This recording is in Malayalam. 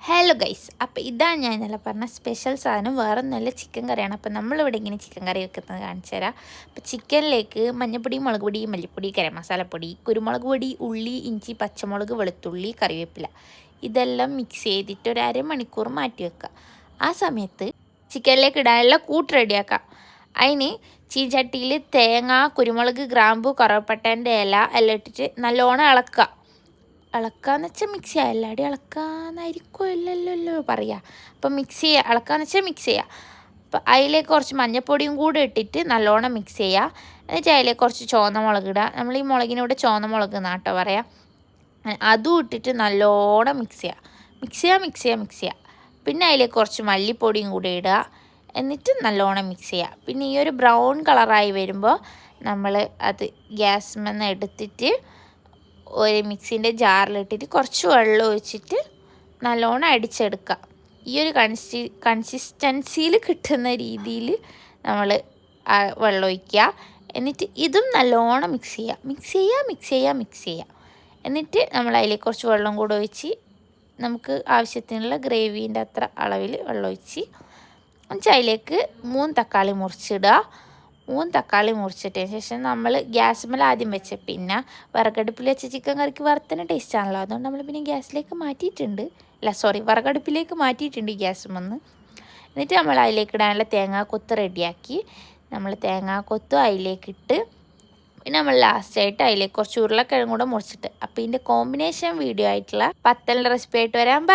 ഹലോ ഗൈസ്, അപ്പോൾ ഇതാണ് ഞാൻ ഇന്നലെ പറഞ്ഞ സ്പെഷ്യൽ സാധനം. വേറെ നല്ല ചിക്കൻ കറിയാണ്. അപ്പോൾ നമ്മളിവിടെ ഇങ്ങനെ ചിക്കൻ കറി വെക്കുന്നത് കാണിച്ചു തരാം. അപ്പോൾ ചിക്കനിലേക്ക് മഞ്ഞൾപ്പൊടി, മുളക് പൊടി, മല്ലിപ്പൊടി, ഗരം മസാലപ്പൊടി, കുരുമുളക് പൊടി, ഉള്ളി, ഇഞ്ചി, പച്ചമുളക്, വെളുത്തുള്ളി, കറിവേപ്പില ഇതെല്ലാം മിക്സ് ചെയ്തിട്ട് ഒരു അരമണിക്കൂർ മാറ്റി വെക്കുക. ആ സമയത്ത് ചിക്കനിലേക്ക് ഇടാനുള്ള കൂട്ട് റെഡിയാക്കാം. അതിന് ചീഞ്ചട്ടിയിൽ തേങ്ങ, കുരുമുളക്, ഗ്രാമ്പു, കറുവപ്പട്ടേൻ്റെ ഇല എല്ലാം ഇട്ടിട്ട് നല്ലോണം ഇളക്കുക. ഇളക്കാന്ന് വെച്ചാൽ മിക്സ് ചെയ്യുക. എല്ലാവരും ഇളക്കാന്നായിരിക്കും അല്ലല്ലോ പറയുക. അപ്പം മിക്സ് ചെയ്യുക. ഇളക്കാന്ന് വെച്ചാൽ മിക്സ് ചെയ്യുക. അപ്പം അതിലേക്ക് കുറച്ച് മഞ്ഞൾപ്പൊടിയും കൂടെ ഇട്ടിട്ട് നല്ലോണം മിക്സ് ചെയ്യുക. എന്നിട്ട് അതിലേക്ക് കുറച്ച് ചുവന്ന മുളക് ഇടുക. നമ്മൾ ഈ മുളകിനൂടെ ചുവന്ന മുളക് എന്നാട്ടോ പറയാം. അതും ഇട്ടിട്ട് നല്ലോണം മിക്സ് ചെയ്യുക. മിക്സ് ചെയ്യുക. പിന്നെ അതിലേക്ക് കുറച്ച് മല്ലിപ്പൊടിയും കൂടി ഇടുക. എന്നിട്ട് നല്ലോണം മിക്സ് ചെയ്യുക. പിന്നെ ഈ ഒരു ബ്രൗൺ കളറായി വരുമ്പോൾ നമ്മൾ അത് ഗ്യാസ്മെന്ന് എടുത്തിട്ട് ഒരു മിക്സിൻ്റെ ജാറിലിട്ടിട്ട് കുറച്ച് വെള്ളം ഒഴിച്ചിട്ട് നല്ലോണം അടിച്ചെടുക്കുക. ഈ ഒരു കൺസിസ്റ്റൻസിയിൽ കിട്ടുന്ന രീതിയിൽ നമ്മൾ വെള്ളം ഒഴിക്കുക. എന്നിട്ട് ഇതും നല്ലോണം മിക്സ് ചെയ്യുക. എന്നിട്ട് നമ്മൾ അതിലേക്ക് കുറച്ച് വെള്ളം കൂടെ ഒഴിച്ച് നമുക്ക് ആവശ്യത്തിനുള്ള ഗ്രേവീൻ്റെ അത്ര അളവിൽ വെള്ളം ഒഴിച്ച് അതിലേക്ക് 3 തക്കാളി മുറിച്ചിടുക. 3 തക്കാളി മുറിച്ചിട്ടതിന് ശേഷം നമ്മൾ ഗ്യാസ്മേൽ ആദ്യം വെച്ച് പിന്നെ വിറകടുപ്പിൽ വെച്ച ചിക്കൻ കറിക്ക് വറുത്തന്നെ ടേസ്റ്റ് ആണല്ലോ. അതുകൊണ്ട് നമ്മൾ പിന്നെ വിറകടുപ്പിലേക്ക് മാറ്റിയിട്ടുണ്ട് ഗ്യാസുമെന്ന്. എന്നിട്ട് നമ്മൾ അതിലേക്ക് ഇടാനുള്ള തേങ്ങാക്കൊത്ത് റെഡിയാക്കി നമ്മൾ തേങ്ങാക്കൊത്തും അതിലേക്കിട്ട് പിന്നെ നമ്മൾ ലാസ്റ്റായിട്ട് അതിലേക്ക് കുറച്ച് ഉരുളക്കിഴങ്ങ് കൂടെ മുറിച്ചിട്ട്. അപ്പോൾ ഇതിൻ്റെ കോമ്പിനേഷൻ വീഡിയോ ആയിട്ടുള്ള പത്തലിൻ്റെ റെസിപ്പി ആയിട്ട് വരാം. ബൈ.